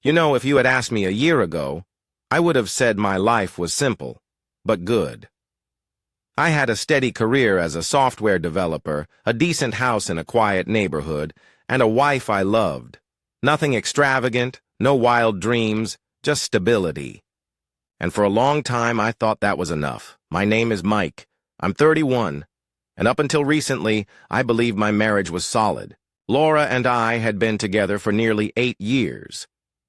You know, if you had asked me a year ago, I would have said my life was simple, but good. I had a steady career as a software developer, a decent house in a quiet neighborhood, and a wife I loved. Nothing extravagant, no wild dreams, just stability. And for a long time, I thought that was enough. My name is Mike. I'm 31. And up until recently, I believed my marriage was solid. Laura and I had been together for nearly 8 years.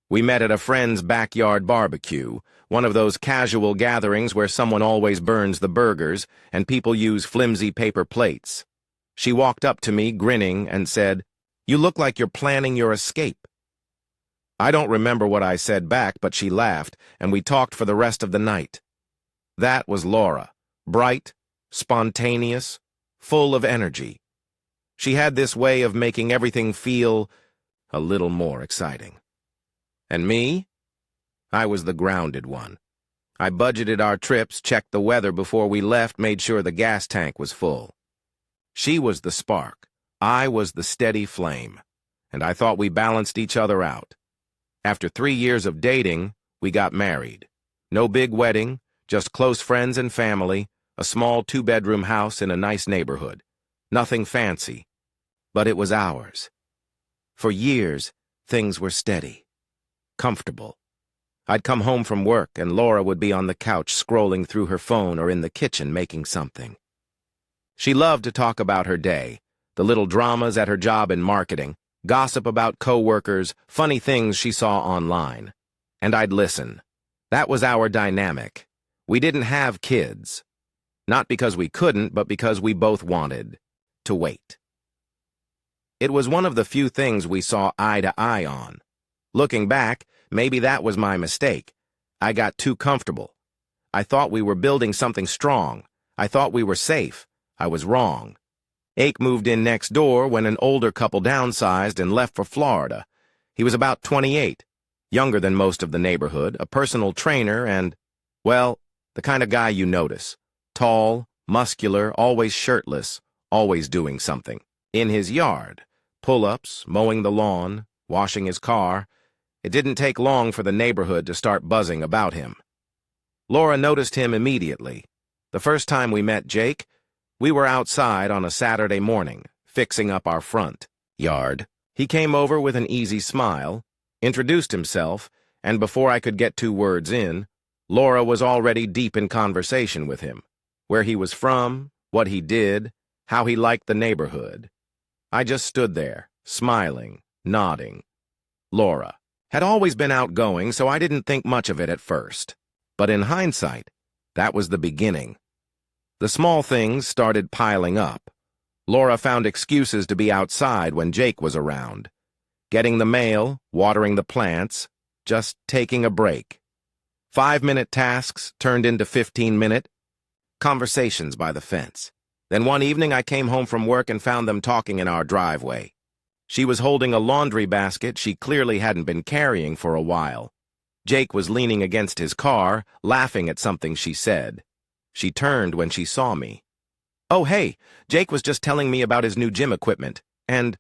We met at a friend's backyard barbecue, one of those casual gatherings where someone always burns the burgers and people use flimsy paper plates. She walked up to me, grinning, and said, "You look like you're planning your escape." I don't remember what I said back, but she laughed, and we talked for the rest of the night. That was Laura, bright, spontaneous, full of energy. She had this way of making everything feel a little more exciting. And me? I was the grounded one. I budgeted our trips, checked the weather before we left, made sure the gas tank was full. She was the spark. I was the steady flame. And I thought we balanced each other out. After 3 years of dating, we got married. No big wedding, just close friends and family, a small 2-bedroom house in a nice neighborhood. Nothing fancy. But it was ours. For years, things were steady. Comfortable. I'd come home from work and Laura would be on the couch scrolling through her phone or in the kitchen making something. She loved to talk about her day, the little dramas at her job in marketing, gossip about coworkers, funny things she saw online. And I'd listen. That was our dynamic. We didn't have kids. Not because we couldn't, but because we both wanted to wait. It was one of the few things we saw eye to eye on. Looking back, maybe that was my mistake. I got too comfortable. I thought we were building something strong. I thought we were safe. I was wrong. Ake moved in next door when an older couple downsized and left for Florida. He was about 28, younger than most of the neighborhood, a personal trainer and, well, the kind of guy you notice. Tall, muscular, always shirtless, always doing something. In his yard, pull-ups, mowing the lawn, washing his car. It didn't take long for the neighborhood to start buzzing about him. Laura noticed him immediately. The first time we met Jake, we were outside on a Saturday morning, fixing up our front yard. He came over with an easy smile, introduced himself, and before I could get 2 words in, Laura was already deep in conversation with him. Where he was from, what he did, how he liked the neighborhood. I just stood there, smiling, nodding. Laura had always been outgoing, so I didn't think much of it at first. But in hindsight, that was the beginning. The small things started piling up. Laura found excuses to be outside when Jake was around. Getting the mail, watering the plants, just taking a break. 5-minute tasks turned into 15-minute conversations by the fence. Then one evening I came home from work and found them talking in our driveway. She was holding a laundry basket she clearly hadn't been carrying for a while. Jake was leaning against his car, laughing at something she said. She turned when she saw me. "Oh, hey, Jake was just telling me about his new gym equipment." And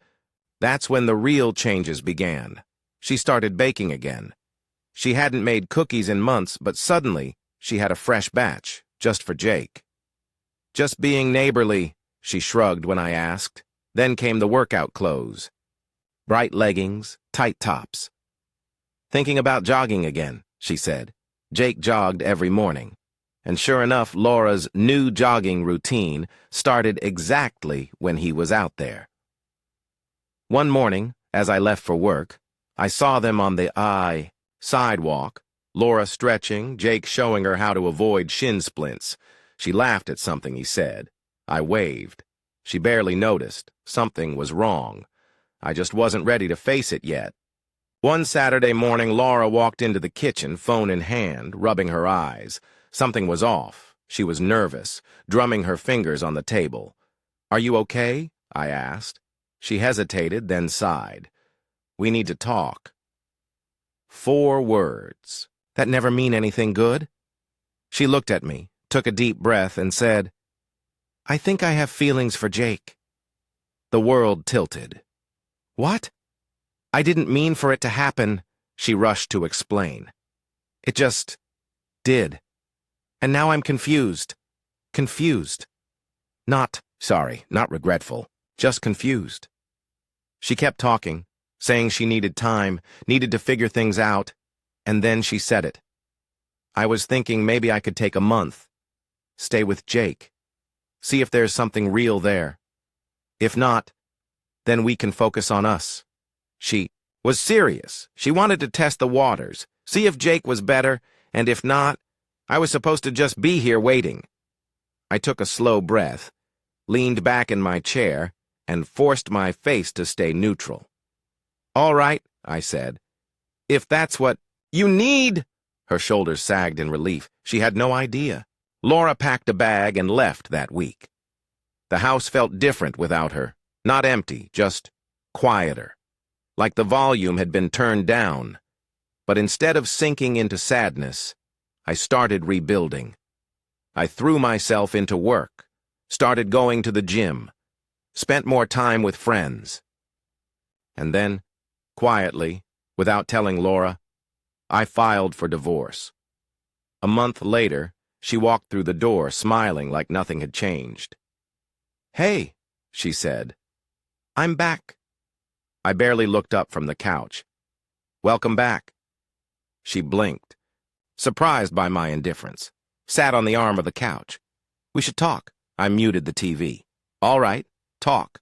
that's when the real changes began. She started baking again. She hadn't made cookies in months, but suddenly she had a fresh batch, just for Jake. "Just being neighborly," she shrugged when I asked. Then came the workout clothes. Bright leggings, tight tops. "Thinking about jogging again," she said. Jake jogged every morning. And sure enough, Laura's new jogging routine started exactly when he was out there. One morning, as I left for work, I saw them on the sidewalk, Laura stretching, Jake showing her how to avoid shin splints. She laughed at something he said. I waved. She barely noticed. Something was wrong. I just wasn't ready to face it yet. One Saturday morning, Laura walked into the kitchen, phone in hand, rubbing her eyes. Something was off. She was nervous, drumming her fingers on the table. "Are you okay?" I asked. She hesitated, then sighed. "We need to talk." 4 words. That never mean anything good? She looked at me, took a deep breath, and said, "I think I have feelings for Jake." The world tilted. "What?" "I didn't mean for it to happen." She rushed to explain. It just did. And now I'm confused. Confused. Not regretful, just confused. She kept talking, saying she needed time, needed to figure things out, and then she said it. I was thinking maybe I could take a month, stay with Jake, see if there's something real there. If not, then we can focus on us. She was serious. She wanted to test the waters, see if Jake was better, and if not, I was supposed to just be here waiting. I took a slow breath, leaned back in my chair, and forced my face to stay neutral. All right, I said. If that's what you need. Her shoulders sagged in relief. She had no idea. Laura packed a bag and left that week. The house felt different without her. Not empty, just quieter. Like the volume had been turned down. But instead of sinking into sadness, I started rebuilding. I threw myself into work, started going to the gym, spent more time with friends. And then, quietly, without telling Laura, I filed for divorce. A month later, she walked through the door, smiling like nothing had changed. Hey, she said. I'm back. I barely looked up from the couch. Welcome back. She blinked, surprised by my indifference, sat on the arm of the couch. We should talk. I muted the TV. All right, talk.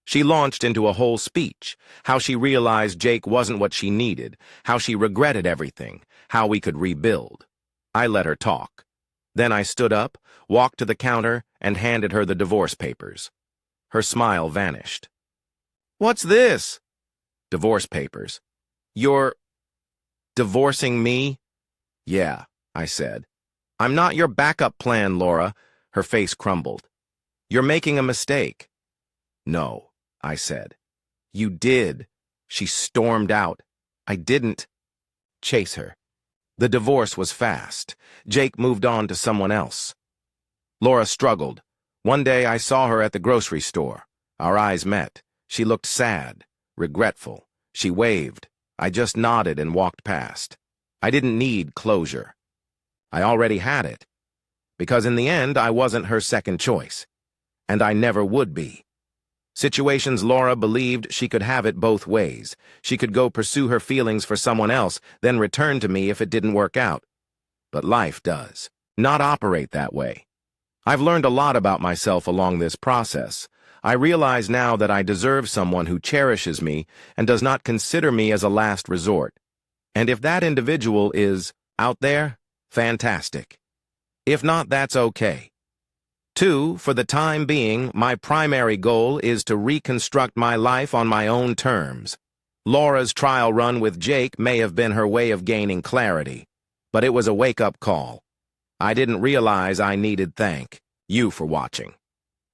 She launched into a whole speech, how she realized Jake wasn't what she needed, how she regretted everything, how we could rebuild. I let her talk. Then I stood up, walked to the counter, and handed her the divorce papers. Her smile vanished. What's this? Divorce papers. You're divorcing me? Yeah, I said. I'm not your backup plan, Laura. Her face crumbled. You're making a mistake. No, I said. You did. She stormed out. I didn't. Chase her. The divorce was fast. Jake moved on to someone else. Laura struggled. One day I saw her at the grocery store. Our eyes met. She looked sad, regretful. She waved. I just nodded and walked past. I didn't need closure. I already had it. Because in the end, I wasn't her second choice. And I never would be. Situations Laura believed she could have it both ways. She could go pursue her feelings for someone else, then return to me if it didn't work out. But life does not operate that way. I've learned a lot about myself along this process. I realize now that I deserve someone who cherishes me and does not consider me as a last resort. And if that individual is out there, fantastic. If not, that's okay. 2, for the time being, my primary goal is to reconstruct my life on my own terms. Laura's trial run with Jake may have been her way of gaining clarity, but it was a wake-up call. I didn't realize I needed thank you for watching.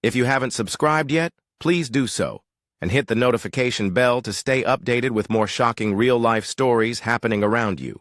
If you haven't subscribed yet, please do so, and hit the notification bell to stay updated with more shocking real-life stories happening around you.